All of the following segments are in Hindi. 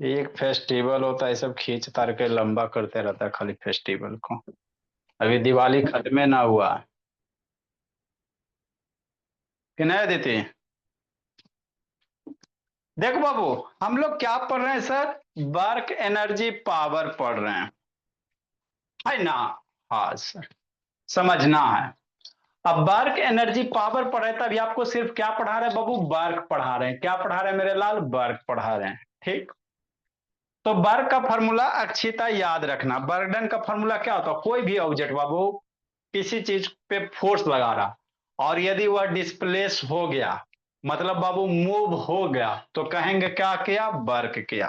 ये एक फेस्टिवल होता है, सब खींच तार के लंबा करते रहता है खाली फेस्टिवल को। अभी दिवाली खत्मे ना हुआ कि नहीं देती। देखो बाबू, हम लोग क्या पढ़ रहे हैं सर? वर्क एनर्जी पावर पढ़ रहे हैं, है ना? हाँ सर, समझना है। अब वर्क एनर्जी पावर पढ़ रहे हैं, तभी आपको सिर्फ क्या पढ़ा रहे हैं बाबू? वर्क पढ़ा रहे हैं। क्या पढ़ा रहे हैं मेरे लाल? वर्क पढ़ा रहे हैं। ठीक। तो वर्क का फॉर्मूला अक्षिता याद रखना। बर्डन का फॉर्मूला क्या होता है? कोई भी ऑब्जेक्ट बाबू किसी चीज पे फोर्स लगा रहा, और यदि वह डिस्प्लेस हो गया, मतलब बाबू मूव हो गया, तो कहेंगे क्या किया? वर्क किया,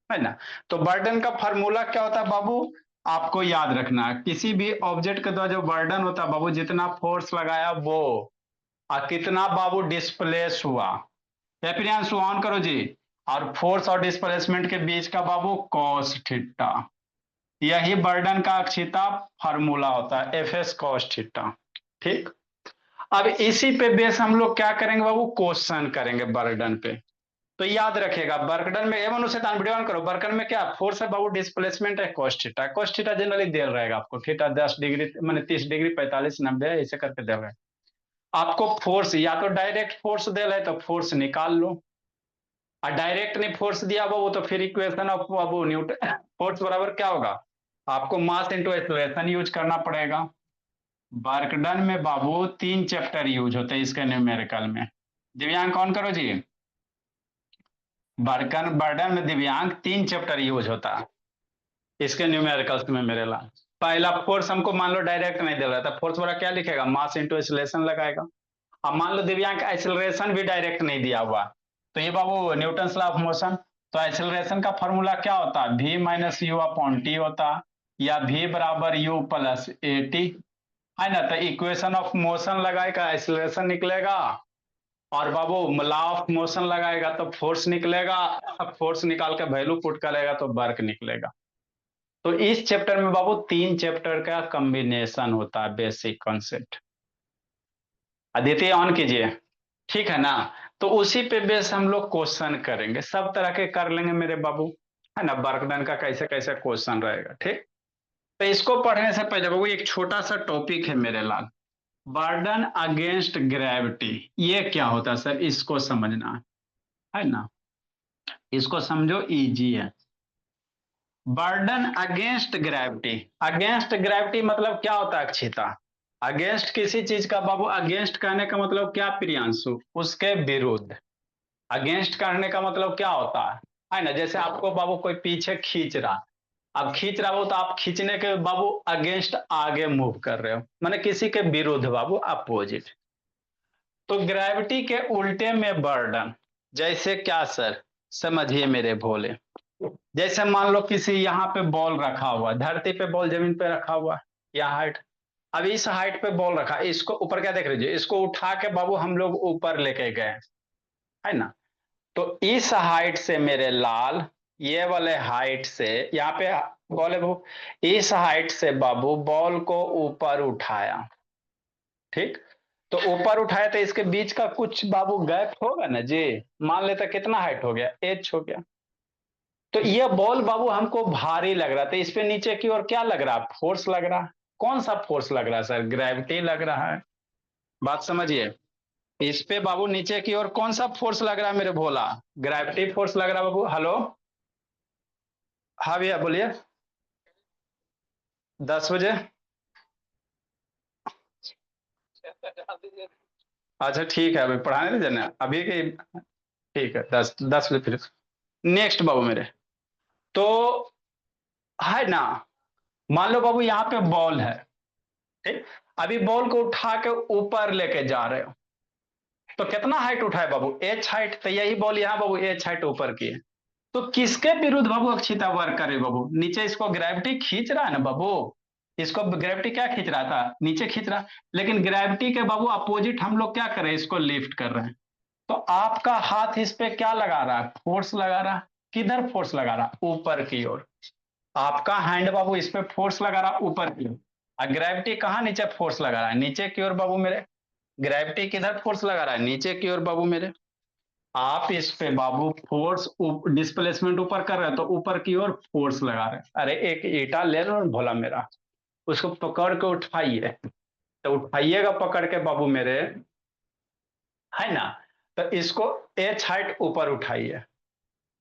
है ना? तो बर्डन का फॉर्मूला क्या होता है बाबू? आपको याद रखना है, किसी भी ऑब्जेक्ट के द्वारा जो बर्डन होता है बाबू, जितना फोर्स लगाया वो, और कितना बाबू डिस्प्लेस हुआ। या फिर यहाँ ऑन करो जी। और फोर्स और डिस्प्लेसमेंट के बीच का बाबू कॉस थीटा। यही बर्डन का अक्षिता फार्मूला होता है, एफ एस कॉस थीटा। ठीक। अब इसी पे बेस हम लोग क्या करेंगे बाबू? क्वेश्चन करेंगे बर्डन पे। तो याद रखिएगा, बर्डन में एवन उसे वीडियो ऑन करो। बर्डन में क्या फोर्स है बाबू? डिस्प्लेसमेंट है cos theta. Cos theta generally they रहेगा आपको, थीटा 10 डिग्री मैंने 30 डिग्री 45 90 ऐसे करके दे रहे हैं आपको। फोर्स या तो डायरेक्ट फोर्स दे रहे तो फोर्स निकाल लो, और डायरेक्ट ने फोर्स दिया वो तो फिर इक्वेशन ऑफ वो न्यूटन फोर्स बराबर क्या होगा? आपको मास इंटू एक्सलेरेशन यूज करना पड़ेगा। वर्क डन में बाबू 3 चैप्टर यूज होते हैं इसके न्यूमेरिकल में। दिव्यांग कौन करो जी। बर्कन बर्डन में दिव्यांग 3 चैप्टर यूज होता है इसके न्यूमेरिकल्स में मेरे लाल। पहला फोर्स हमको मान लो डायरेक्ट नहीं दे रहा था, फोर्स बड़ा क्या लिखेगा? मास इंटू एक्सलेरेशन लगाएगा। अब मान लो दिव्यांग एक्सेलरेशन भी डायरेक्ट नहीं दिया हुआ, तो ये बाबू न्यूटन लॉ ऑफ मोशन। तो एक्सेलरेशन का फॉर्मूला क्या होता है? v minus you upon T होता, या v बराबर u प्लस ए टी, है ना? तो इक्वेशन ऑफ मोशन लगाएगा, एक्सेलरेशन निकलेगा। और बाबू लॉ ऑफ मोशन लगाएगा तो फोर्स निकलेगा। फोर्स निकाल के वैल्यू पुट करेगा तो वर्क निकलेगा। तो इस चैप्टर में बाबू 3 चैप्टर का कॉम्बिनेशन होता है, बेसिक कॉन्सेप्ट। अदिति ऑन कीजिए। ठीक है ना? तो उसी पे बेस हम लोग क्वेश्चन करेंगे, सब तरह के कर लेंगे मेरे बाबू, है ना? वर्क डन का कैसे कैसे क्वेश्चन रहेगा। ठीक। तो इसको पढ़ने से पहले बाबू एक छोटा सा टॉपिक है मेरे लाल, बर्डन अगेंस्ट ग्रेविटी। ये क्या होता है सर? इसको समझना है ना? इसको समझो, इजी है। Burden against gravity. Against gravity मतलब क्या होता है अक्षिता? अगेंस्ट किसी चीज का बाबू, अगेंस्ट कहने का मतलब क्या प्रियांशु? उसके विरुद्ध। अगेंस्ट करने का मतलब क्या होता है ना? जैसे आपको बाबू कोई पीछे खींच रहा, अब खींच रहा हो तो आप खींचने के बाबू अगेंस्ट आगे मूव कर रहे हो, माने किसी के विरुद्ध बाबू, अपोजिट। तो ग्रेविटी के उल्टे में बर्डन, जैसे क्या सर? समझिए मेरे भोले। जैसे मान लो किसी यहाँ पे बॉल रखा हुआ, धरती पे बॉल जमीन पे रखा हुआ, या हाइट। अब इस हाइट पे बॉल रखा, इसको ऊपर क्या देख लीजिए, इसको उठा के बाबू हम लोग ऊपर लेके गए, है ना? तो इस हाइट से मेरे लाल, ये वाले हाइट से यहाँ पे बॉल है बाबू, इस हाइट से बाबू बॉल को ऊपर उठाया। ठीक। तो ऊपर उठाया तो इसके बीच का कुछ बाबू गैप होगा ना जी। मान लेते कितना हाइट हो गया? एच हो गया। तो ये बॉल बाबू हमको भारी लग रहा था, इस पे नीचे की ओर क्या लग रहा? फोर्स लग रहा। कौन सा फोर्स लग रहा है सर? ग्रेविटी लग रहा है। बात समझिए। इस पे बाबू नीचे की ओर कौन सा फोर्स लग रहा है मेरे भोला? ग्रेविटी फोर्स लग रहा है बाबू। हेलो। हाँ भैया बोलिए। 10 बजे। अच्छा ठीक है, अभी पढ़ाने नहीं जाना अभी की। ठीक है, 10 10 बजे फिर। नेक्स्ट बाबू मेरे, तो है ना, मान लो बाबू यहाँ पे बॉल है। ठीक। अभी बॉल को उठा के ऊपर लेके जा रहे हो, तो कितना हाइट उठाए बाबू? H height. तो यही बॉल यहाँ बाबू एच हाइट ऊपर की है। तो किसके विरुद्ध बाबू अक्षिता वर्क करे बाबू? नीचे इसको ग्रेविटी खींच रहा है ना बाबू, इसको ग्रेविटी क्या खींच रहा था? नीचे खींच रहा। लेकिन ग्रेविटी के बाबू अपोजिट हम लोग क्या कर रहे हैं? इसको लिफ्ट कर रहे हैं। तो आपका हाथ इस पे क्या लगा रहा है? फोर्स लगा रहा है। किधर फोर्स लगा रहा? ऊपर की ओर। आपका हैंड बाबू इस पे फोर्स लगा रहा ऊपर की ओर, और ग्रेविटी कहाँ नीचे फोर्स लगा रहा है? नीचे की ओर बाबू मेरे। ग्रेविटी किधर फोर्स लगा रहा है? नीचे की ओर बाबू मेरे। आप इस पे बाबू फोर्स डिस्प्लेसमेंट ऊपर कर रहे हैं तो ऊपर की ओर फोर्स लगा रहे हैं। अरे एक ईटा ले लो भोला मेरा, उसको पकड़ के उठाइए, तो उठाइएगा पकड़ के बाबू मेरे, है ना। तो इसको एच हाइट ऊपर उठाइए,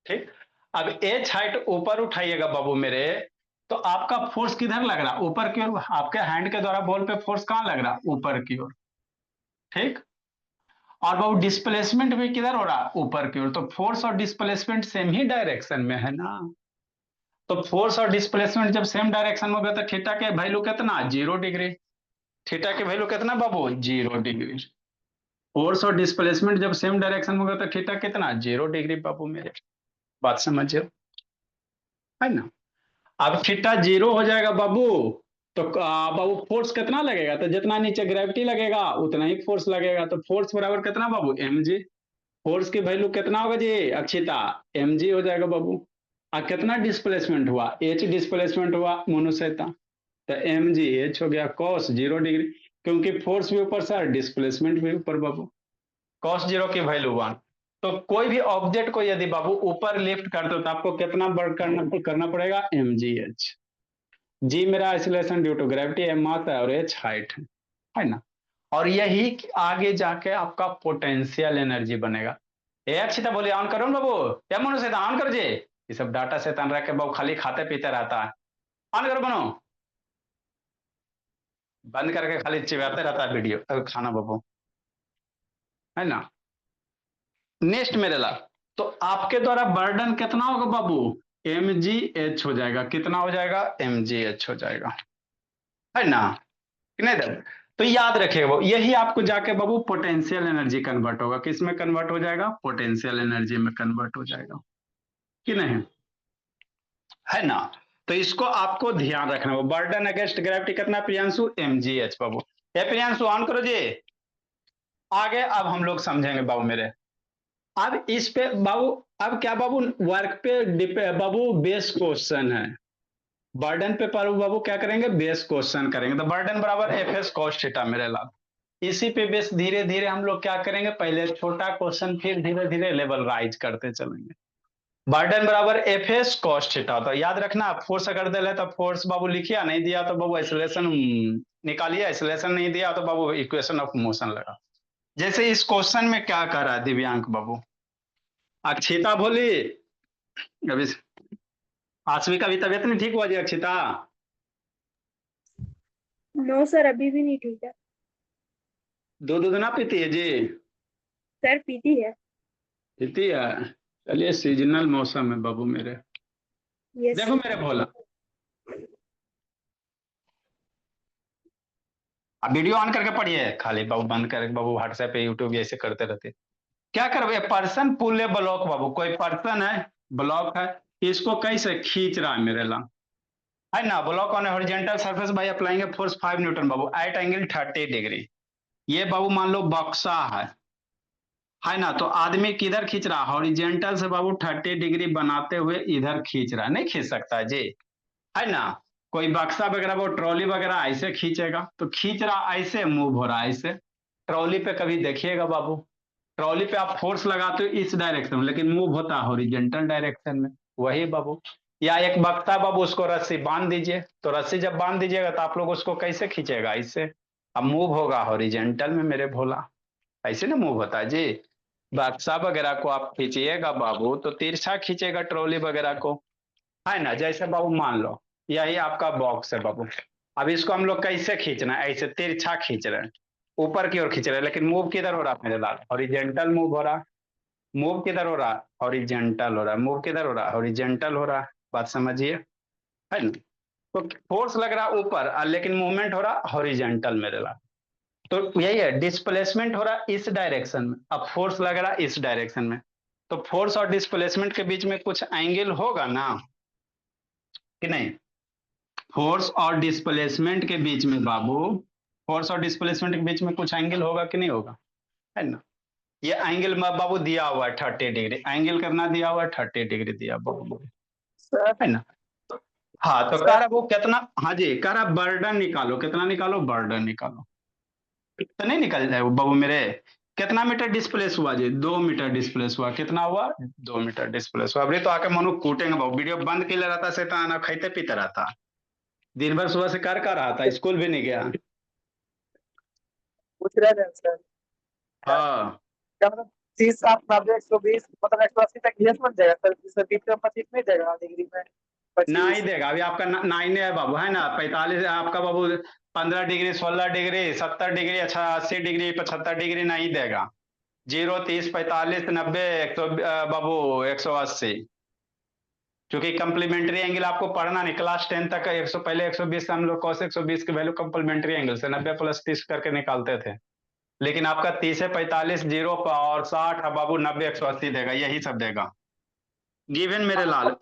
ठीक। अब एच हाइट ऊपर उठाइएगा बाबू मेरे, तो आपका फोर्स किधर लग रहा, ऊपर की ओर। आपके हैंड के द्वारा बॉल पे फोर्स कहां लग रहा, ऊपर की ओर, ठीक। और बाबू डिस्प्लेसमेंट भी किधर हो रहा, ऊपर की ओर। तो फोर्स और डिस्प्लेसमेंट सेम ही डायरेक्शन में है ना। तो फोर्स और डिस्प्लेसमेंट जब सेम डायरेक्शन में हो गया तो थीटा के वैल्यू कितना, 0 डिग्री। थीटा के वैल्यू कितना बाबू, 0 डिग्री। फोर्स और डिस्प्लेसमेंट जब सेम डायरेक्शन में होगा तो थीटा कितना, 0 डिग्री बाबू मेरे। बात समझिए, है ना। अब थीटा 0 हो जाएगा बाबू, तो बाबू फोर्स कितना लगेगा, तो जितना नीचे ग्रेविटी लगेगा उतना ही फोर्स लगेगा। तो फोर्स बराबर कितना बाबू, mg। फोर्स की वैल्यू कितना होगा जी अक्षिता, mg हो जाएगा बाबू। और कितना डिस्प्लेसमेंट हुआ, h डिस्प्लेसमेंट हुआ मोनुसैता, तो mg h हो गया cos 0 डिग्री, क्योंकि फोर्स भी ऊपर सर, डिस्प्लेसमेंट भी ऊपर बाबू। cos 0 की वैल्यू 1। तो कोई भी ऑब्जेक्ट को यदि बाबू ऊपर लिफ्ट करते हो तो आपको कितना बड़ करना पड़ेगा, mgh। जी मेरा acceleration due to gravity, M mass है और एच हाइट है ना। और यही आगे जाके आपका पोटेंशियल एनर्जी बनेगा। ए अक्षिता बोलिए ऑन करो ना बाबू, या मनो से ऑन कर जे, ये सब डाटा से तन रख के बाबू खाली खाते पीते रहता है। ऑन करो बनो, बंद करके खाली चिबाते रहता है वीडियो खाना बाबू, है ना। नेक्स्ट मेरे ला, तो आपके द्वारा बर्डन कितना होगा बाबू, एम जी एच हो जाएगा। कितना हो जाएगा, एम जी एच हो जाएगा, है ना, कि नहीं दर। तो याद रखिएगा वो, यही आपको जाके बाबू पोटेंशियल एनर्जी कन्वर्ट होगा, किस में कन्वर्ट हो जाएगा, पोटेंशियल एनर्जी में कन्वर्ट हो जाएगा, कि नहीं, है ना। तो इसको आपको ध्यान रखना होगा। बर्डन अगेंस्ट ग्रेविटी कितना प्रियांशु, एम जी एच बाबू। ये प्रियांशु ऑन करो जी। आगे अब हम लोग समझेंगे बाबू मेरे। अब इस पे बाबू, अब क्या बाबू, वर्क पे बाबू बेस क्वेश्चन है। बर्डन पे पर बाबू क्या करेंगे, बेस क्वेश्चन करेंगे। तो बर्डन बराबर एफ एस कॉस थीटा मेरे लाभ। इसी पे बेस धीरे धीरे हम लोग क्या करेंगे, पहले छोटा क्वेश्चन फिर धीरे धीरे लेवल राइज करते चलेंगे। बर्डन बराबर एफ एस कॉस थीटा। तो याद रखना, फोर्स अगर दे तो फोर्स बाबू लिखिए, नहीं दिया तो बाबू आइसोलेशन निकालिए, आइसोलेशन नहीं दिया तो बाबू इक्वेशन ऑफ मोशन लगा। जैसे इस क्वेश्चन में क्या कर रहा है दिव्यांक बाबू, अक्षिता बोली अभी, आसवी का भी तबियत नहीं ठीक हुआ जी अक्षिता। नो सर, अभी भी नहीं ठीक है। दूध दूध ना पीती है जी, सर पीती है। पीती है। चलिए सीजनल मौसम है बाबू मेरे। यस देखो सर। मेरे भोला, अब वीडियो ऑन करके पढ़िए, खाली बाबू बंद करके बाबू व्हाट्सएप पे यूट्यूब ऐसे करते रहते। क्या करोगे, पर्सन पुल ए ब्लॉक बाबू, कोई पर्सन है, ब्लॉक है, इसको कैसे खींच रहा है मेरे ला, है ना। Block on horizontal surface by applying a force 5 newton बाबू एट एंगल 30 डिग्री। ये बाबू मान लो बक्सा है ना। तो आदमी किधर खींच रहा, हॉरिजेंटल से बाबू 30 डिग्री बनाते हुए इधर खींच रहा है, नहीं खींच सकता जी, है ना। कोई बक्सा वगैरह वो ट्रॉली वगैरह ऐसे खींचेगा, तो खींच रहा ऐसे, मूव हो रहा है ऐसे। ट्रॉली पे कभी देखिएगा बाबू, ट्रॉली पे आप फोर्स लगाते हो इस डायरेक्शन में, लेकिन मूव होता है हॉरिजेंटल डायरेक्शन में, वही बाबू। या एक बक्सा बाबू, उसको रस्सी बांध दीजिए, तो रस्सी जब बांध दीजिएगा तो आप लोग उसको कैसे खींचेगा, ऐसे। अब मूव होगा हॉरिजेंटल में मेरे भोला, ऐसे ना मूव होता है जी। बक्सा वगैरह को आप खींचिएगा बाबू तो तिरछा खींचेगा ट्रॉली वगैरह को, है ना। जैसे बाबू मान लो यही आपका बॉक्स है बाबू, अब इसको हम लोग कैसे खींचना है, ऐसे तिरछा खींच रहे हैं, ऊपर की ओर खींच रहे हैं, लेकिन मूव किधर हो रहा है मेरे लाल, हॉरिजेंटल मूव हो रहा है। मूव किधर हो रहा है, हॉरिजेंटल हो रहा है। मूव किधर हो रहा है, हॉरिजेंटल हो रहा है। बात समझिए, है ना। तो फोर्स लग रहा है ऊपर लेकिन मूवमेंट हो रहा हॉरिजेंटल मेरे लाल। तो यही है, डिस्प्लेसमेंट हो रहा इस डायरेक्शन में, अब फोर्स लग रहा इस डायरेक्शन में। तो फोर्स और डिस्प्लेसमेंट के बीच में कुछ एंगल होगा ना, कि नहीं। फोर्स और डिस्प्लेसमेंट के बीच में बाबू, फोर्स और डिस्प्लेसमेंट के बीच में कुछ एंगल होगा कि नहीं होगा, है ना। ये एंगल बाबू दिया हुआ है 30 डिग्री, एंगल करना दिया हुआ है 30 डिग्री दिया बाबू, सर। है ना। हाँ तो कह सर। रहा वो कितना, हाँ जी कह रहा बर्डन निकालो, कितना निकालो, बर्डन निकालो। तो नहीं निकल जाए बाबू मेरे, कितना मीटर डिस्प्लेस हुआ जी? 2 मीटर डिस्प्लेस हुआ। कितना हुआ? 2 मीटर डिस्प्लेस हुआ। अभी तो आके मनु कूटेंगे बाबू। वीडियो बंद के लिए रहता शैतान, खाते पीते रहता। दिन भर सुबह से कर रहा था, स्कूल भी नहीं गया। पूछ रहे थे सर, हाँ क्या मतलब 30, 7, 90, 120, मतलब 180 तक यस बन जाएगा सर? जिससे 20 में 25 नहीं देगा डिग्री में? नहीं 25। देगा। अभी आपका 9 है बाबू, है ना? 45 आपका बाबू। 15 डिग्री, 16 डिग्री, 70 डिग्री, अच्छा 80 डिग्री, 75 डिग्री नहीं देगा। 0, 30, 45, 90, 100 बाबू 180। क्योंकि कंप्लीमेंट्री एंगल आपको पढ़ना नहीं। क्लास 10 तक 100, पहले 120 हम लोग cos 120 की वैल्यू कंप्लीमेंट्री एंगल से 90 + 30 करके निकालते थे। लेकिन आपका 30 है, 45, 0 और 60 है बाबू, 90, 180 देगा। यही सब देगा। गिवन मेरे लाल।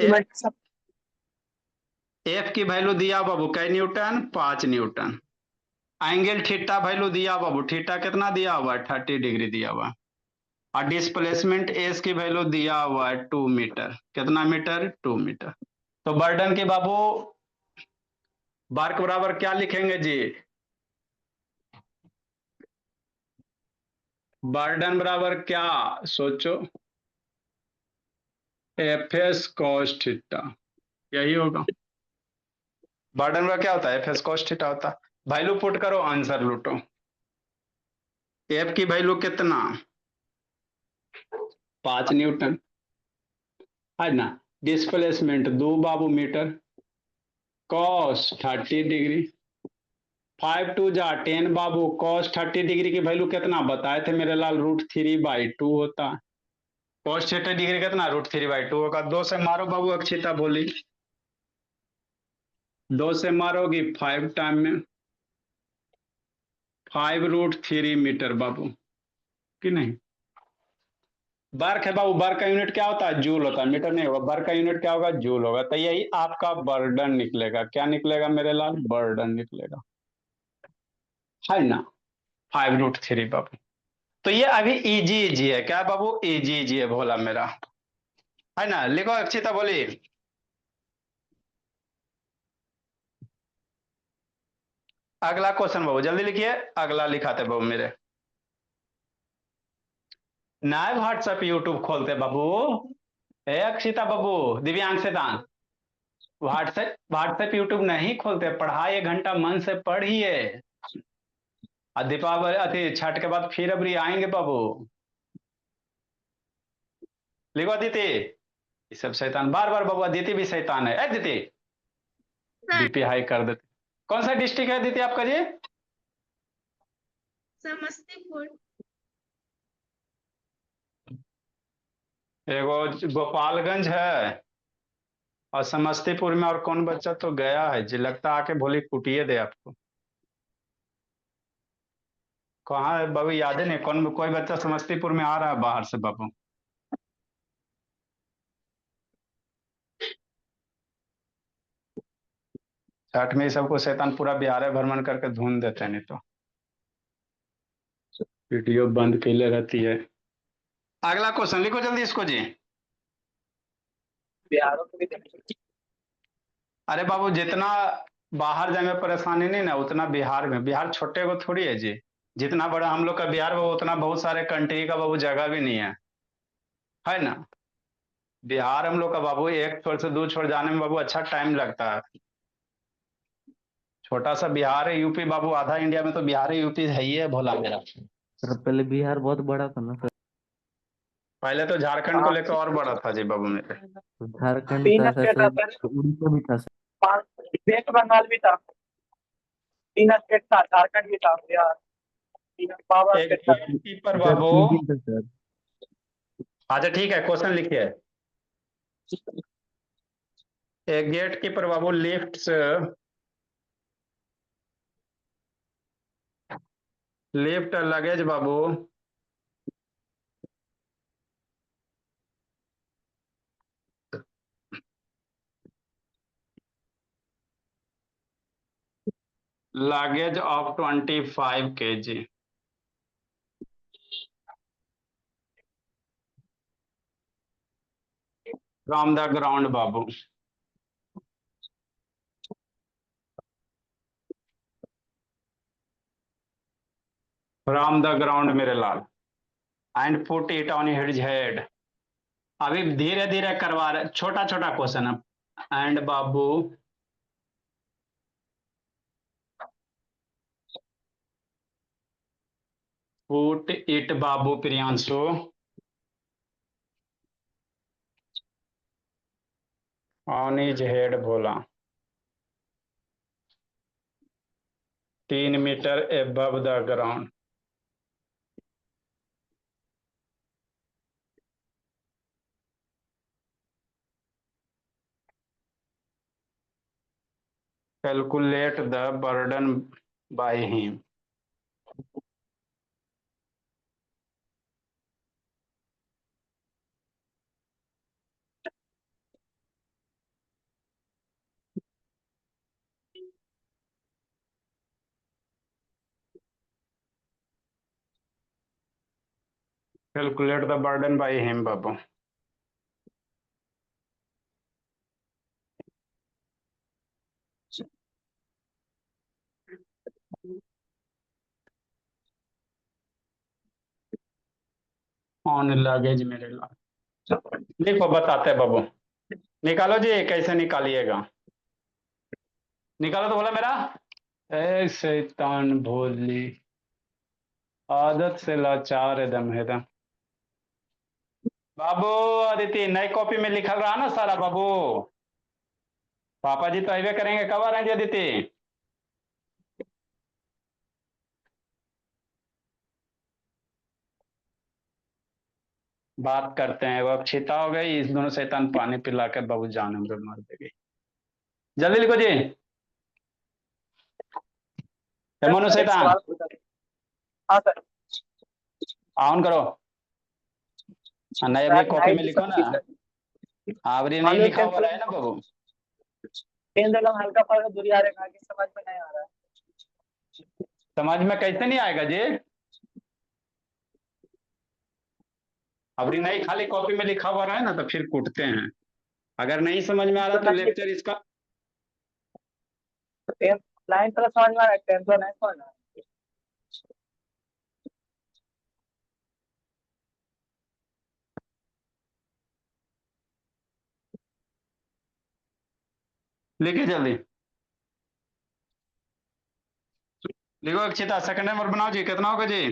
एफ की वैल्यू दिया बाबू कै Newton? 5 Newton. Angle theta value दिया बाबू, थीटा कितना दिया हुआ है? 30 डिग्री दिया हुआ है। और डिस्प्लेसमेंट एस की वैल्यू दिया हुआ है 2 मीटर। कितना मीटर? 2 मीटर। तो बर्डन के बाबू वर्क बराबर क्या लिखेंगे जी? बर्डन बराबर क्या? सोचो। एफ एस कॉस थीटा, यही होगा। बर्डन बराबर क्या होता है? एफ एस कॉस थीटा होता है। वैल्यू पुट करो, आंसर लूटो। एफ की वैल्यू कितना? 5 न्यूटन, है ना? डिस्प्लेसमेंट 2 बाबू मीटर। Cos 30 degree. 5 × 2 = 10 बाबू। कॉस 30 डिग्री की वैल्यू कितना बताए थे मेरे लाल? √3/2 होता है। कॉस 30 डिग्री कितना? √3/2 होगा। 2 से मारो बाबू, अक्षिता बोली। 2 से मारोगी 5 टाइम में 5√3 मीटर बाबू, कि नहीं? वर्क है बाबू। वर्क का यूनिट क्या होता है? जूल होता है, मीटर नहीं होगा। वर्क का यूनिट क्या होगा? जूल होगा। तो यही आपका बर्डन निकलेगा। क्या निकलेगा मेरे लाल? बर्डन निकलेगा, है ना? 5√3 बाबू। तो ये अभी इजी इजी है। क्या बाबू? इजी इजी है भोला मेरा, है ना? लिखो अक्षिता बोली। अगला क्वेश्चन बाबू जल्दी लिखिए। अगला लिखाते बाबू मेरे। ना व्हाट्सएप यूट्यूब खोलते बाबू। ए अक्षिता बाबू, दिव्यांग शैतान, व्हाट्सएप व्हाट्सएप यूट्यूब नहीं खोलते। पढ़ाई 1 घंटा मन से पढ़िए। और दीपावली अति छठ के बाद फिर अबरी आएंगे बाबू। लिखो अदिति। ये सब शैतान बार बार बाबू। अदिति भी शैतान है। अदिति डीपी हाई कर देते। कौन सा डिस्ट्रिक्ट है अदिति आपका जी? समस्तीपुर। एगो गोपालगंज है, और समस्तीपुर में और कौन बच्चा तो गया है जी, लगता आके भोली कुटिए दे आपको। कहाँ है बाबू? याद है नहीं। कौन कोई बच्चा समस्तीपुर में आ रहा है बाहर से बाबू? छठ में ही सबको शैतान पूरा बिहार भ्रमण करके धुन देते हैं, नहीं तो वीडियो बंद कैले रहती है। अगला क्वेश्चन लिखो जल्दी इसको जी। बिहारों को भी देंगे। अरे बाबू, जितना बाहर जाने में परेशानी नहीं ना, उतना बिहार में। बिहार छोटे को थोड़ी है जी। जितना बड़ा हम लोग का बिहार, वो उतना बहुत सारे कंट्री का बाबू जगह भी नहीं है ना? बिहार हम लोग का बाबू, एक छोर से दो छोर जाने में बाबू अच्छा टाइम लगता है। छोटा सा बिहार है। यूपी बाबू, आधा इंडिया में तो बिहार है, यूपी है ही है भोला मेरा। सर पहले बिहार बहुत बड़ा था ना सर। पहले तो झारखंड को हाँ, लेकर और बड़ा था जी बाबू मेरे। तो झारखंड 3 था स्टेट सर, था सर। तो उड़ीसा भी था सर। 5 वेस्ट बंगाल भी था। 3 स्टेट था, झारखंड भी था, बिहार, 3 पावर एक स्टेट था। कीपर सर बाबू। 3 दिन था सर। अच्छा ठीक है, क्वेश्चन लिखिए। एक गेट कीपर बाबू लिफ्ट से, लिफ्ट लगेज बाबू luggage of 25 kg from the ground बाबू। फ्रॉम द ग्राउंड मेरे लाल। And put it on his head. अभी धीरे धीरे करवा रहे, छोटा छोटा क्वेश्चन है। एंड बाबू पुट इट बाबू प्रियांशु ऑन हिज हेड बोला 3 metre above the ground. Calculate the burden by him. Calculate the burden by him बाबू। ऑन लगेज मेरे ला देखो बताते हैं बाबू। निकालो जी, कैसे निकालिएगा? निकालो तो बोला मेरा। ए शैतान भोली, आदत से लाचार एकदम है एकदम। बाबू अदिति नई कॉपी में लिखल रहा ना सारा बाबू। पापा जी तो अबे करेंगे, कब आ रहे हैं जी अदिति? बात करते हैं। वो अब छिता हो गई, इस दोनों शैतान पानी पिला के बाबू जान हमको मार देगी। जल्दी लिखो जी। सर मनु सर, एक शैतान सवाल पूछा था। हाँ सर। ऑन करो। नहीं अभी सर कॉपी नाइट में की लिखो ना। सब्जी सर। अभी मान नहीं लो लिखा हुआ है ना बाबू। केंद्र लम हल्का फल्का दूरी आ रहा है, आगे समझ में नहीं आ रहा है। समझ में कैसे नहीं आएगा जी? अभी नहीं खाली कॉपी में लिखा हुआ है ना तो फिर कूटते हैं। अगर नहीं समझ में आ रहा तो तो नहीं लेक्चर इसका टेंथ नाइन प्लस समझ में आ रहा है, टेंथ तो नहीं समझ में आ रहा है। लिखिए जल्दी। लिखो अक्षिता, सेकंड नंबर बनाओ जी। कितना होगा जी?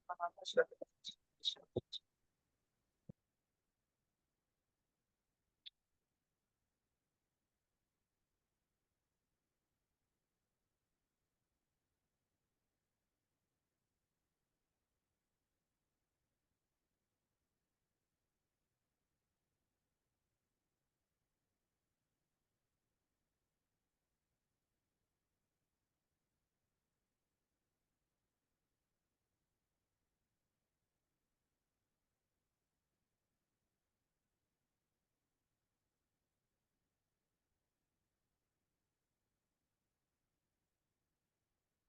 हाँ, सर।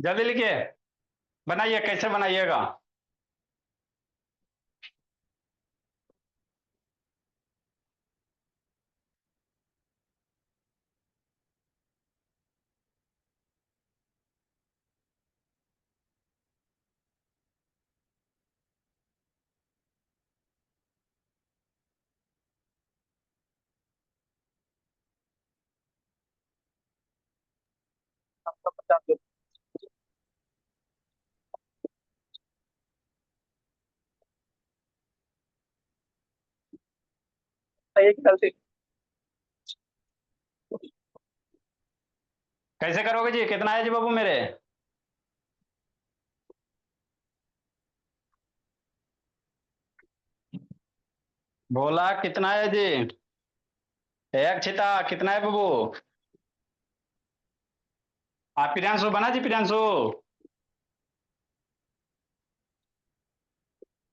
जल्दी लिखिए, बनाइए। कैसे बनाइएगा? आपका 50 एक गलती। कैसे करोगे जी? कितना है जी बाबू मेरे? बोला कितना है जी? एक छिता कितना है बाबू? आप प्रियांशु बना जी, प्रियांशु।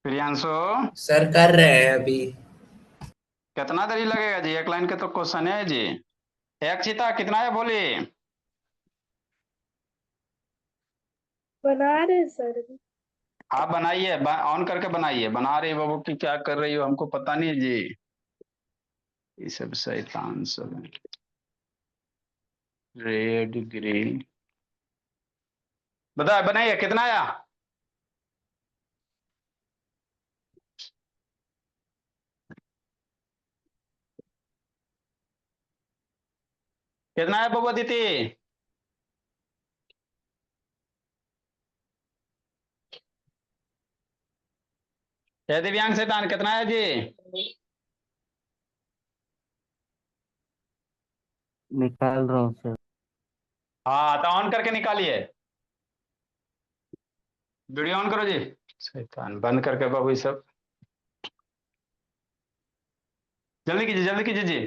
प्रियांशु सर कर रहे हैं अभी। कितना देरी लगेगा जी? एक लाइन के तो क्वेश्चन है जी। एक छिता कितना है बोली? बना रहे हैं सर अभी। आप बनाइए, ऑन करके बनाइए। बना रही बाबू की क्या कर रही हो हमको पता नहीं है जी। ये सब शैतान सब है। रेड ग्रीन बता, बनाइए। कितना आया? कितना है बाबू अदिति? है दिव्यांग शैतान कितना है जी? निकाल रहा हूँ सर। हाँ तो ऑन करके निकालिए, वीडियो ऑन करो जी। शैतान बंद करके बाबू ये सब जल्दी कीजिए जी।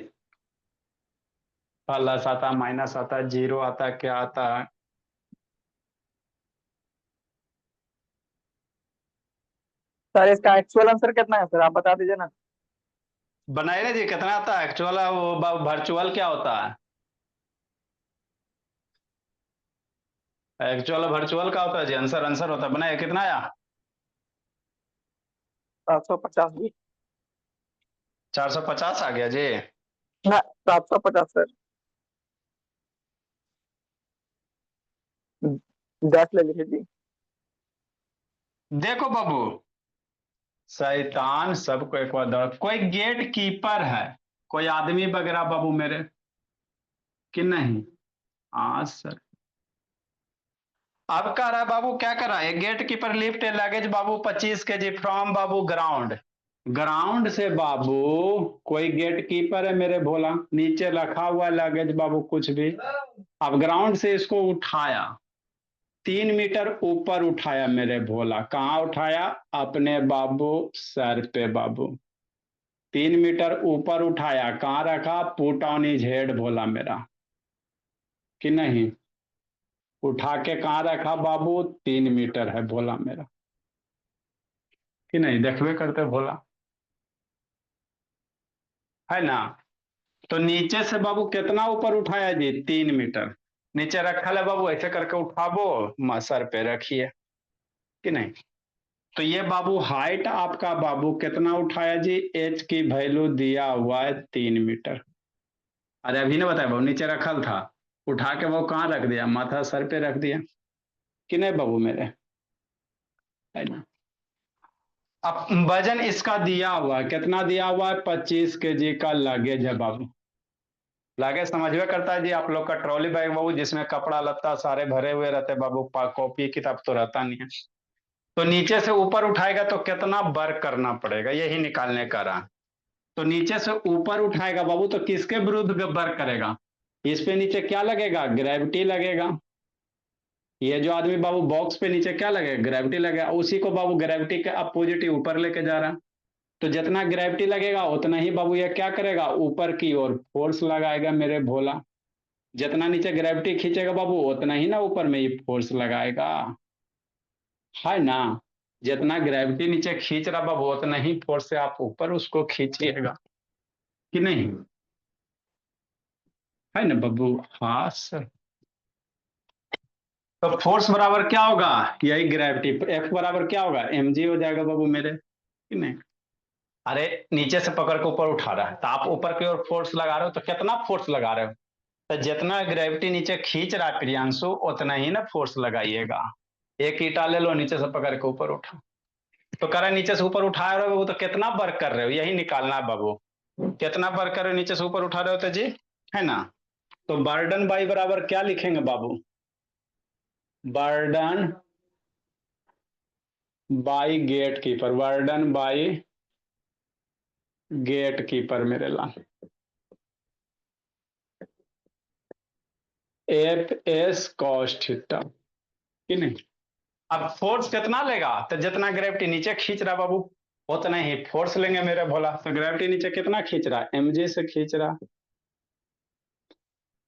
प्लस आता, माइनस आता, जीरो आता, क्या आता? सर इसका एक्चुअल आंसर कितना है सर, आप बता दीजिए ना। बनाइए ना जी, कितना आता है एक्चुअल? वो वर्चुअल क्या होता है? एक्चुअल वर्चुअल का होता है जी, आंसर आंसर होता है। बनाइए, कितना आया? 750 जी। 450 आ गया जी। ना 750 सर। 10 ले लीजिए जी। देखो बाबू, शैतान सबको एक बार कोई गेट कीपर है, कोई आदमी वगैरह बाबू मेरे कि नहीं? हाँ सर। अब कह रहा है बाबू, क्या कर रहा है? गेट कीपर लिफ्ट लगेज बाबू 25 kg फ्रॉम बाबू ग्राउंड। ग्राउंड से बाबू कोई गेट कीपर है मेरे भोला, नीचे रखा हुआ लगेज बाबू कुछ भी। अब ग्राउंड से इसको उठाया, 3 मीटर ऊपर उठाया मेरे भोला। कहाँ उठाया? अपने बाबू सर पे बाबू। 3 मीटर ऊपर उठाया, कहाँ रखा? पुट ऑन हिज हेड भोला मेरा कि नहीं? उठा के कहाँ रखा बाबू? 3 मीटर है भोला मेरा कि नहीं? देखबे करते भोला, है ना? तो नीचे से बाबू कितना ऊपर उठाया जी? 3 मीटर नीचे रखा है बाबू, ऐसे करके उठाबो, सर पे रखिए कि नहीं? तो ये बाबू हाइट आपका बाबू कितना उठाया जी? एच की वैल्यू दिया हुआ है 3 मीटर। अरे अभी ने बताया बाबू, नीचे रखल था, उठा के बाबू कहाँ रख दिया? माथा सर पे रख दिया कि नहीं बाबू मेरे, है ना? अब वजन इसका दिया हुआ है, कितना दिया हुआ है? 25 kg का लगेज है बाबू। लगेज समझ में करता है जी आप लोग का ट्रॉली बैग बाबू, जिसमें कपड़ा लत्ता सारे भरे हुए रहते हैं बाबू, कॉपी किताब तो रहता नहीं है। तो नीचे से ऊपर उठाएगा तो कितना वर्क करना पड़ेगा, यही निकालने का रहा। तो नीचे से ऊपर उठाएगा बाबू तो किसके विरुद्ध वर्क करेगा? इस पे नीचे क्या लगेगा? ग्रेविटी लगेगा। ये जो आदमी बाबू बॉक्स पे नीचे क्या लगेगा? ग्रेविटी लगेगा। उसी को बाबू ग्रेविटी के अपोजिट ही ऊपर लेके जा रहा है। तो जितना ग्रेविटी लगेगा उतना ही बाबू ये क्या करेगा? ऊपर की ओर फोर्स लगाएगा मेरे भोला। जितना नीचे ग्रेविटी खींचेगा बाबू उतना ही ना ऊपर में ये फोर्स लगाएगा, है ना? जितना ग्रेविटी नीचे खींच रहा बाबू उतना ही फोर्स से आप ऊपर उसको खींचिएगा कि नहीं, है ना बाबू? हाँ सर। तो फोर्स बराबर क्या होगा? यही ग्रेविटी, एफ बराबर क्या होगा? mg हो जाएगा बाबू मेरे कि नहीं? अरे नीचे से पकड़ के ऊपर उठा रहा है तो आप ऊपर की ओर फोर्स लगा रहे हो, तो कितना फोर्स लगा रहे हो? तो जितना ग्रेविटी नीचे खींच रहा है प्रियांशु उतना ही ना फोर्स लगाइएगा। एक ईटा ले लो, नीचे से पकड़ के ऊपर उठा, तो कह रहा है नीचे से ऊपर उठा रहे हो बाबू, तो कितना वर्क कर रहे हो यही निकालना है बाबू। कितना वर्क कर रहे हो? नीचे से ऊपर उठा रहे हो तो जी, है ना? तो बर्डन बाई बराबर क्या लिखेंगे बाबू? Burden by gatekeeper, burden by gatekeeper मेरे लाल, एफ एस कॉस थीटा कि नहीं? अब फोर्स कितना लेगा? तो जितना ग्रेविटी नीचे खींच रहा बाबू उतना ही फोर्स लेंगे मेरे भोला। तो ग्रेविटी नीचे कितना खींच रहा है? mg से खींच रहा।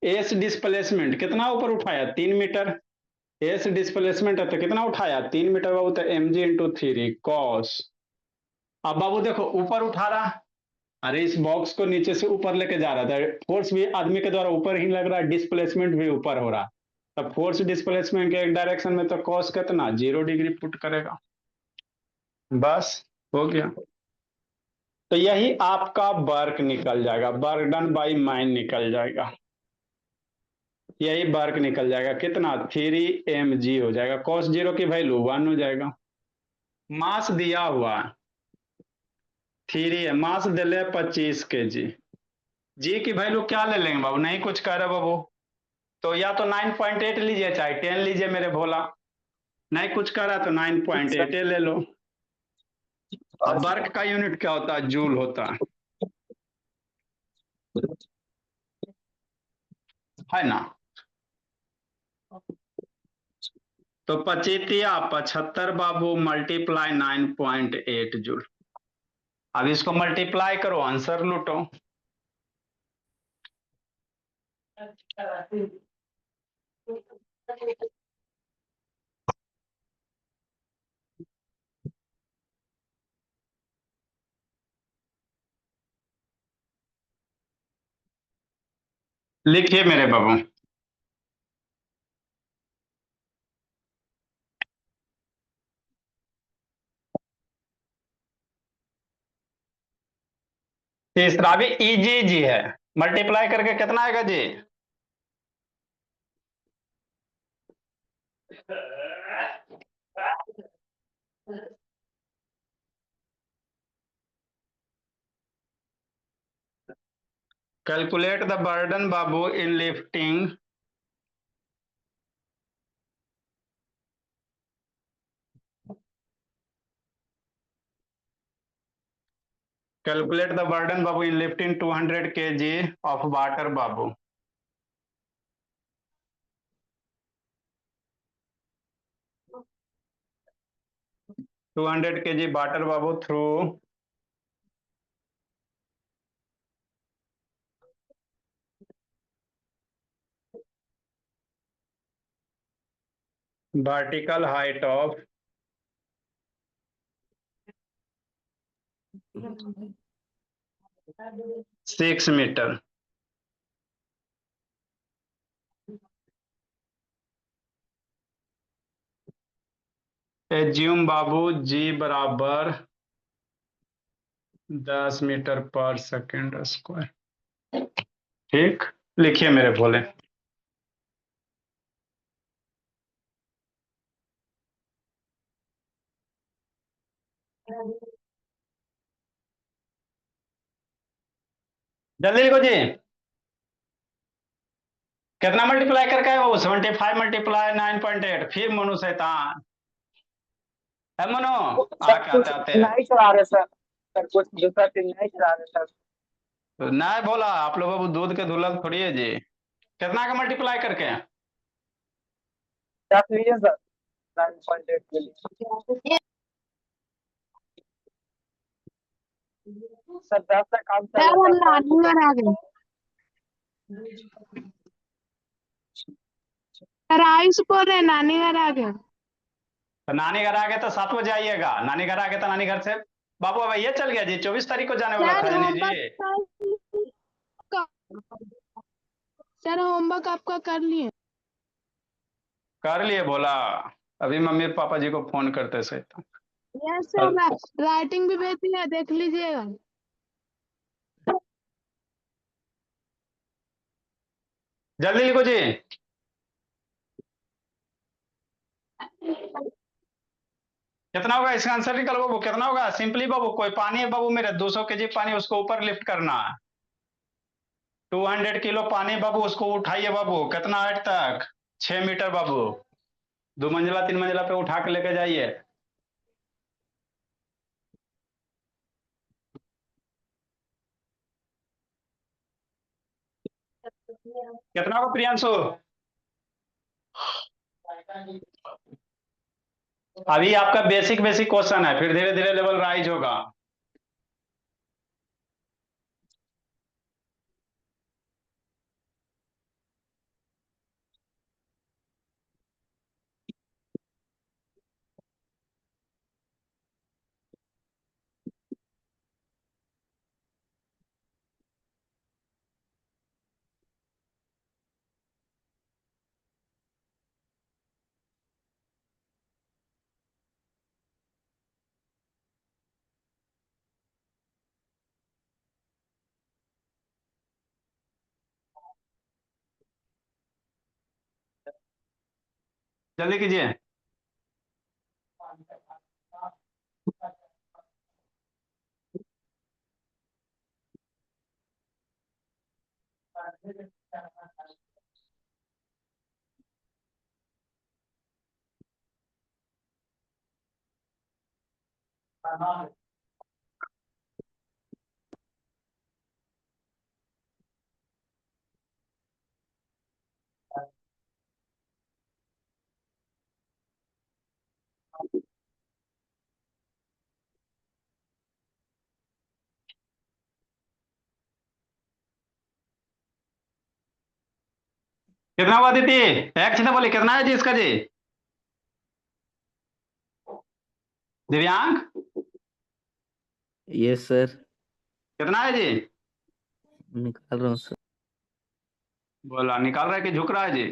एस डिस्प्लेसमेंट कितना ऊपर उठाया? 3 मीटर। एस डिस्प्लेसमेंट है तो कितना उठाया? 3 मीटर बाबू, तो mg इंटू 3 कॉस। अब बाबू देखो ऊपर उठा रहा, अरे इस बॉक्स को नीचे से ऊपर लेके जा रहा था, फोर्स भी आदमी के द्वारा ऊपर ही लग रहा है, डिस्प्लेसमेंट भी ऊपर हो रहा। तब फोर्स डिस्प्लेसमेंट के एक डायरेक्शन में तो कॉस कितना? 0 डिग्री पुट करेगा, बस हो गया। तो यही आपका वर्क निकल जाएगा, बर्डन बाई माइन निकल जाएगा, यही वर्क निकल जाएगा। कितना? 3 mg हो जाएगा। कॉस 0 की वैल्यू 1 हो जाएगा। मास दिया हुआ 3 है, मास दिले 25 kg, जी की वैल्यू क्या ले लेंगे बाबू, नहीं कुछ कह रहे बाबू, तो या तो 9.8 लीजिए चाहे 10 लीजिए मेरे भोला, नहीं कुछ कह रहा तो 9.8 ले लो। अब वर्क का यूनिट क्या होता है, जूल होता है ना। तो 75 बाबू मल्टीप्लाई 9.8 जूल। अब इसको मल्टीप्लाई करो, आंसर लूटो। लिखिए मेरे बाबू। तीसरा भी इजी जी है, मल्टीप्लाई करके कितना आएगा जी। कैलकुलेट द बर्डन बाबू in lifting calculate the burden बाबू in lifting 200 kg of water बाबू। टू 200 kg वाटर बाबू through vertical height of 6 metre. Assume बाबू जी बराबर 10 मीटर पर सेकेंड स्क्वायर। ठीक, लिखिए मेरे भोले। जल्दी लिखो जी। कितना मल्टीप्लाई करके आए वो, 75 मल्टीप्लाई 9.8, फिर मनु शैतान है मनु, सर आके कुछ आते आते। नहीं चला रहे सर। सर कुछ दूसरा चीज नहीं चला रहे सर। तो नहीं बोला आप लोगों को, दूध के धुलल थोड़ी है जी। कितना का मल्टीप्लाई करके। 10 लीजिए सर। 9.8 के लिए सर 10 का काम चल सर रहा हम है सर। नानी घर आ गए। सर आयुष बोल रहे हैं, नानी घर आ गए। तो नानी घर आ गए तो 7 बजे आइएगा, नानी घर आ गए तो नानी घर से बाबू अब ये चल गया जी, 24 तारीख को जाने वाला सर था जनी जी। होमवर्क आपका कर लिए। कर लिए बोला, अभी मम्मी पापा जी को फोन करते से। यस सर, राइटिंग भी भेजी है, देख लीजिएगा। जल्दी लिखो जी। कितना होगा इसका आंसर निकल बाबू, कितना होगा सिंपली बाबू, कोई पानी है बाबू मेरे 200 kg पानी, उसको ऊपर लिफ्ट करना है। 200 किलो पानी बाबू, उसको उठाइए बाबू, कितना हाइट तक, 6 मीटर बाबू, 2 मंजिला 3 मंजिला पे उठा के लेके जाइए। कितना होगा प्रियांशु। अभी आपका बेसिक बेसिक क्वेश्चन है, फिर धीरे धीरे लेवल राइज होगा। जल्दी कीजिए। कितना हुआ दीदी? एक सीधा बोले कितना है जी इसका जी? दिव्यांग यस सर, कितना है जी? निकाल रहा हूँ सर। बोला निकाल रहा है कि झुक रहा है जी?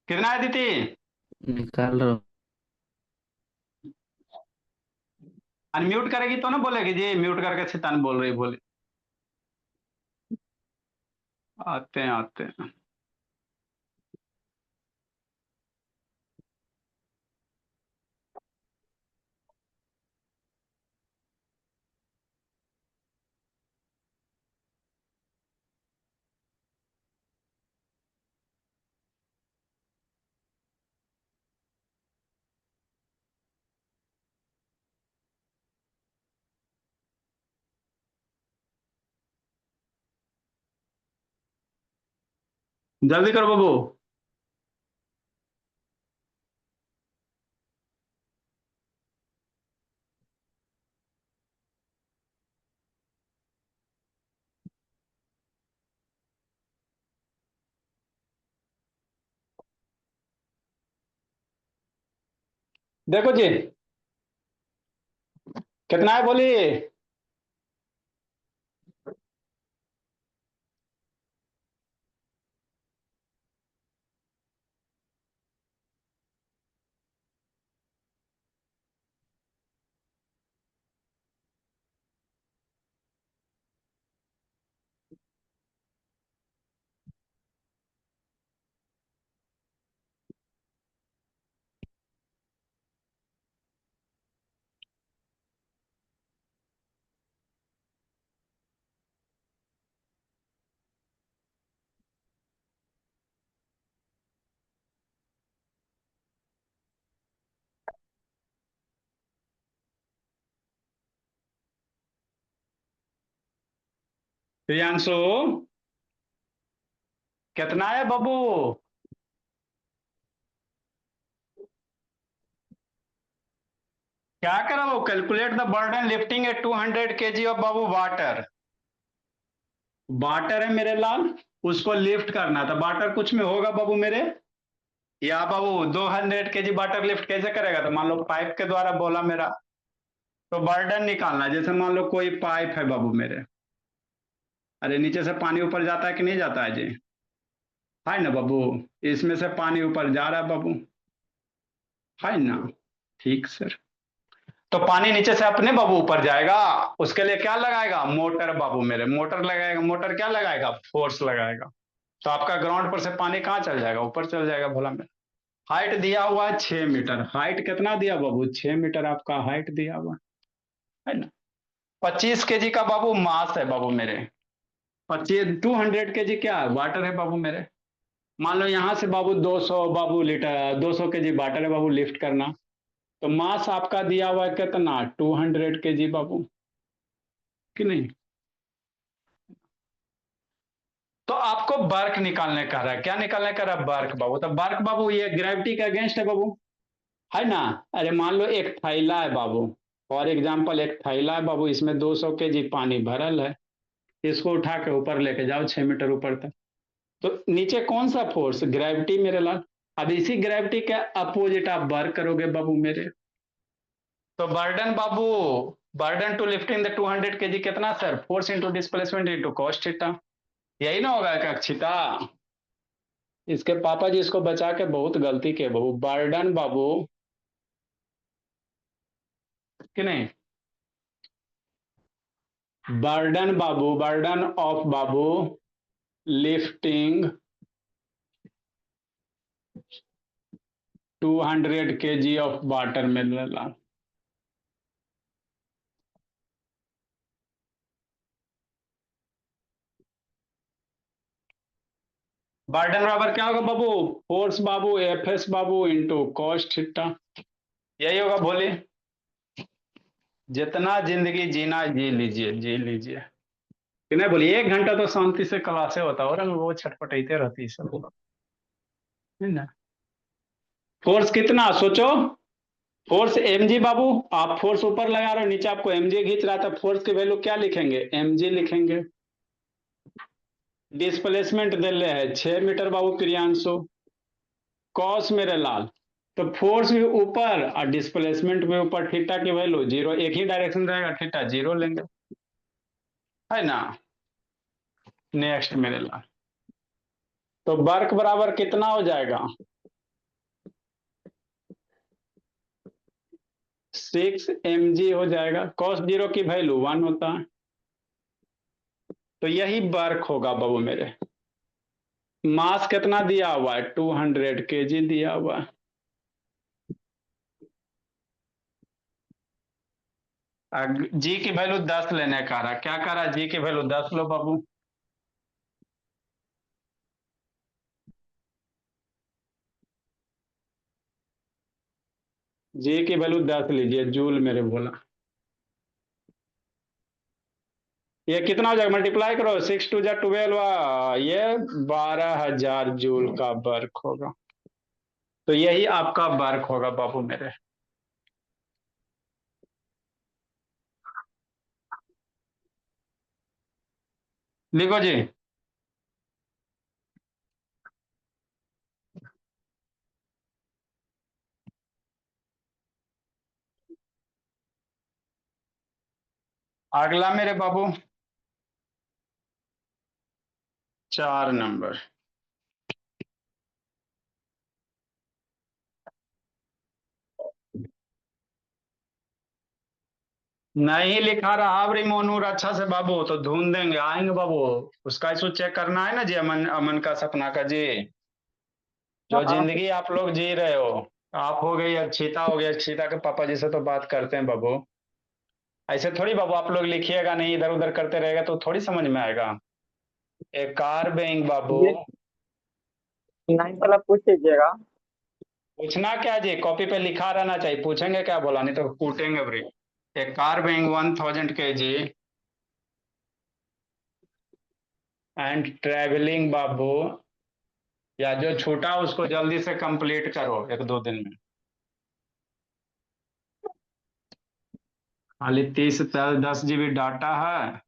कितना है दीदी? निकाल रहा हूँ। अनम्यूट करेगी तो ना बोलेगी जी, म्यूट करके शैतान बोल रही बोले। आते हैं आते हैं। जल्दी करो बाबू। देखो जी कितना है बोलिए। प्रियांशु कितना है बाबू? क्या करा वो? Calculate the burden lifting A 200 kg of Babu water. Water है मेरे लाल, उसको लिफ्ट करना था। वाटर कुछ में होगा बाबू मेरे, या बाबू 200 kg वाटर लिफ्ट कैसे करेगा? तो मान लो पाइप के द्वारा बोला मेरा, तो बर्डन निकालना। जैसे मान लो कोई पाइप है बाबू मेरे, अरे नीचे से पानी ऊपर जाता है कि नहीं जाता है जी? है ना बाबू? इसमें से पानी ऊपर जा रहा है बाबू, है ना? ठीक सर। तो पानी नीचे से अपने बाबू ऊपर जाएगा, उसके लिए क्या लगाएगा? मोटर बाबू मेरे, मोटर लगाएगा। मोटर क्या लगाएगा? फोर्स लगाएगा। तो आपका ग्राउंड पर से पानी कहाँ चल जाएगा? ऊपर चल जाएगा भोला मेरा। हाइट दिया हुआ है 6 मीटर। हाइट कितना दिया बाबू? 6 मीटर आपका हाइट दिया हुआ है ना? 25 kg का बाबू मास है बाबू मेरे। 200 kg क्या है? वाटर है बाबू मेरे। मान लो यहां से बाबू 200 बाबू लीटर 200 kg वाटर है बाबू लिफ्ट करना। तो मास आपका दिया हुआ है कितना? 200 kg बाबू, कि नहीं? तो आपको वर्क निकालने का रहा है। क्या निकालने का रहा है? वर्क बाबू। तो वर्क बाबू ये ग्रेविटी के अगेंस्ट है बाबू, है ना? अरे मान लो एक थैला है बाबू, फॉर एग्जाम्पल एक थैला है बाबू, इसमें 200 kg पानी भरल है। इसको उठा के ऊपर लेके जाओ 6 मीटर ऊपर तक। तो नीचे कौन सा फोर्स? ग्रेविटी मेरे लाल। अब इसी ग्रेविटी के अपोजिट आप वर्क करोगे बाबू मेरे। तो बर्डन बाबू, burden to lifting the 200 kg कितना sir? Force into displacement into cos theta. यही ना होगा कक्षिता? इसके पापा जी इसको बचा के बहुत गलती के बाबू। बर्डन बाबू, कि नहीं? बर्डन बाबू, burden of Babu lifting 200 kg of water mineral. Burden बराबर क्या होगा बाबू? फोर्स बाबू एफ एस बाबू इंटू कॉस थीटा, यही होगा। बोलिए, जितना जिंदगी जीना जी लीजिए, जी लीजिए कि नहीं? बोलिए, 1 घंटा तो शांति से क्लासे होता हो रहा, वो छटपटाते रहती है सब, है ना? फोर्स कितना सोचो, फोर्स mg बाबू, आप फोर्स ऊपर लगा रहे हो, नीचे आपको mg खींच रहा था, फोर्स की वैल्यू क्या लिखेंगे? mg लिखेंगे। डिस्प्लेसमेंट दे रहे हैं 6 मीटर बाबू प्रियांशु, कॉस मेरे लाल, तो फोर्स भी ऊपर और डिस्प्लेसमेंट भी ऊपर, थीटा की वैल्यू 0, एक ही डायरेक्शन रहेगा, थीटा 0 लेंगे, है ना? नेक्स्ट मेरे लाल, तो वर्क बराबर कितना हो जाएगा? 6 mg हो जाएगा, कॉस 0 की वैल्यू 1 होता है, तो यही वर्क होगा बाबू मेरे। मास कितना दिया हुआ है? 200 kg दिया हुआ है। जी की वैल्यू 10 लेने का रहा, क्या कह रहा? जी की वैल्यू 10 लो बाबू। जी की वैल्यू 10 लीजिए, जूल मेरे बोला। ये कितना हो जाएगा? मल्टीप्लाई करो, 6 2 जा 12, ये 12,000 जूल का वर्क होगा, तो यही आपका वर्क होगा बाबू मेरे। लिखो जी। अगला मेरे बाबू 4 नंबर, नहीं लिखा रहा रिमोनूर अच्छा से बाबू, तो ढूंढ देंगे, आएंगे बाबू। उसका इशू चेक करना है ना जी, अमन अमन का सपना का जी, जो हाँ जिंदगी आप लोग जी रहे हो। आप हो गई, अक्षिता हो गई, अक्षिता के पापा जी से तो बात करते हैं बाबू, ऐसे थोड़ी बाबू आप लोग लिखिएगा नहीं, इधर उधर करते रहेगा तो थोड़ी समझ में आएगा। एक कार बैंक बाबू, ये 9 वाला पूछ लीजिएगा। पूछना क्या जी, कॉपी पे लिखा रहना चाहिए, पूछेंगे क्या बोला, नहीं तो कूटेंगे ब्री। एक car bank 1000 kg and travelling बाबू, या जो छूटा उसको जल्दी से कंप्लीट करो 1 2 दिन में। खाली 30 10 GB डाटा है,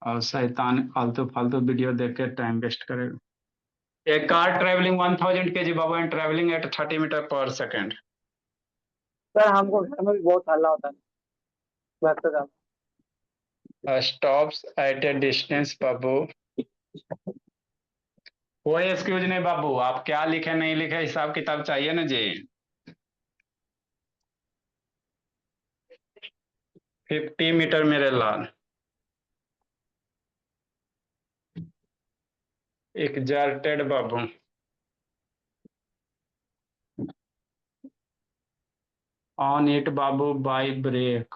और शैतान फालतू फालतू वीडियो देख के टाइम वेस्ट करेगा। एक कार ट्रेवलिंग 1000 kg बाबू एंड ट्रेवलिंग एट 30 मीटर पर सेकेंड। सर हमको घर में भी बहुत हल्ला होता है, घर से ज्यादा। स्टॉप्स एट ए डिस्टेंस बाबू, कोई एक्सक्यूज नहीं बाबू, आप क्या लिखे नहीं लिखे हिसाब किताब चाहिए ना जी। 50 मीटर मेरे लाल, एग्जर्टेड बाबू, ऑन इट बाबू by brake,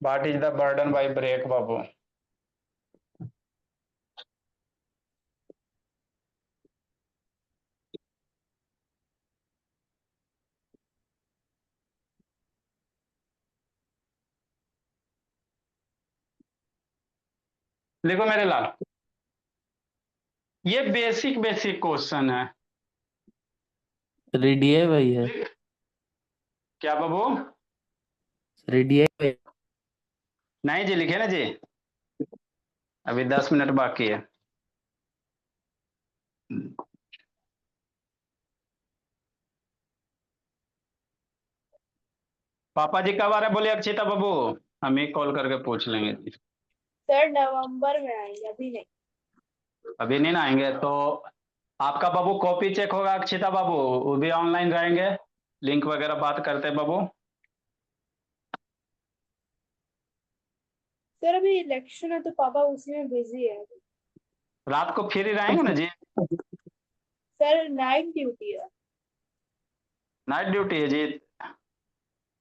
what is the burden by brake बाबू। देखो मेरे लाल, ये बेसिक बेसिक क्वेश्चन है। रेडी है भाई है। क्या बाबू? रेडी है भाई। नहीं जी, लिखे ना जी, अभी 10 मिनट बाकी है। पापा जी कब आ रहे बोलिए अक्षिता बाबू, हम ही कॉल करके पूछ लेंगे जी। सर नवंबर में आएंगे, अभी नहीं। अभी नहीं ना आएंगे तो आपका बाबू कॉपी चेक होगा अक्षिता बाबू, वो भी ऑनलाइन रहेंगे, लिंक वगैरह बात करते हैं बाबू। सर अभी इलेक्शन है तो पापा उसी में बिजी है। रात को फ्री रहेंगे ना जी? सर नाइट ड्यूटी है। नाइट ड्यूटी है जी,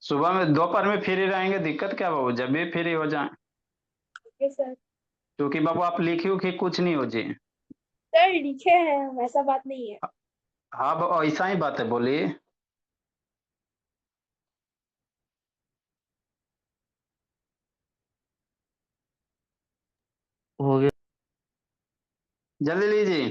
सुबह में दोपहर में फ्री रहेंगे, दिक्कत क्या बाबू, जब भी फ्री हो जाए। ये सर। क्योंकि बाबू आप लिखी उखी कुछ नहीं हो जी। सर लिखे हैं, वैसा बात नहीं है। हाँ ऐसा ही बात है, बोलिए। हो गया। जल्दी लीजिए।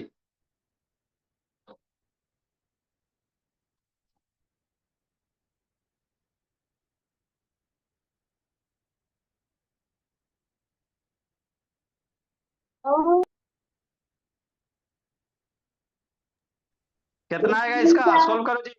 कितना आएगा इसका, सोल्व करो जी।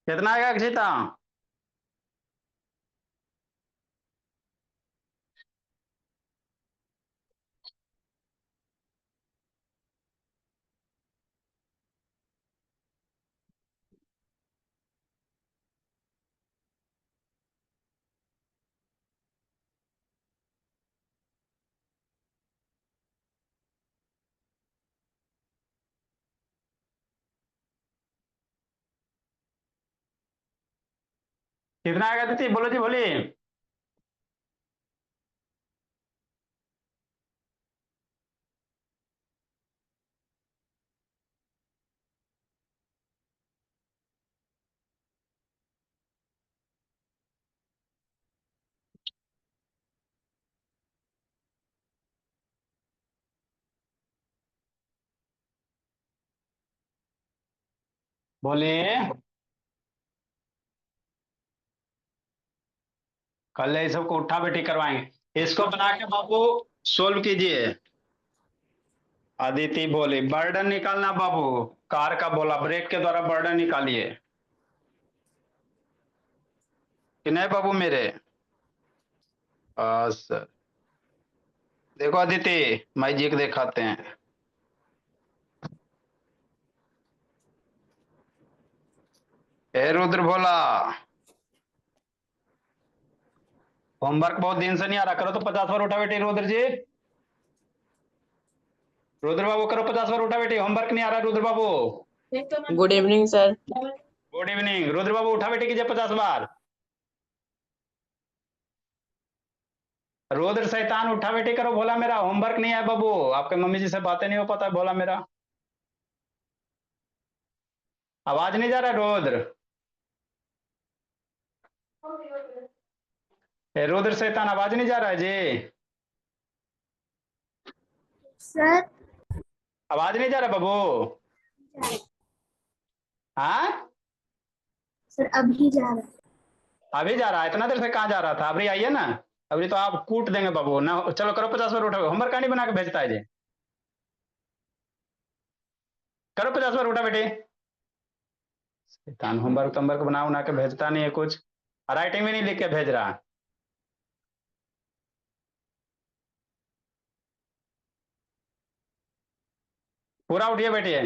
कितना आएगा अक्षिता? कितना आएगा दीदी, बोलो जी, बोलिए। बोलिए। कल ये सबको उठा बैठी करवाएंगे। इसको बना के बाबू सोल्व कीजिए। अदिति बोली बर्डन निकालना बाबू। कार का बोला, ब्रेक के द्वारा बर्डन निकालिए। कि नहीं बाबू मेरे? सर देखो अदिति, मैजिक दिखाते हैं। ए रुद्र भोला, होमवर्क बहुत दिन से नहीं आ रहा, करो तो 50 बार उठा बेटी रुद्र जी। रुद्र बाबू करो 50 बार उठा बेटी, होमवर्क नहीं आ रहा रुद्र बाबू। Good evening sir. Good evening. Rudra बाबू उठा बेटी कीजिए 50 बार। रुद्र शैतान उठा बेटी करो, भोला मेरा होमवर्क नहीं है बाबू, आपके मम्मी जी से बातें नहीं हो पाता भोला मेरा। आवाज नहीं जा रहा रुद्र? रुद्र शैतान आवाज नहीं जा रहा है जी? सर आवाज नहीं जा रहा बाबू? हाँ सर अभी जा रहा है। अभी जा रहा है? इतना देर से कहाँ जा रहा था? अभी आइए ना, अभी तो आप कूट देंगे बाबू ना। चलो करो 50 बार उठा, होमवर्क कहानी बना के भेजता है जी। करो 50 बार उठा बेटे। शैतान होमवर्क तमवर्क बना के भेजता नहीं है कुछ, राइटिंग भी नहीं लिख के भेज रहा। पूरा उठिए बैठिए।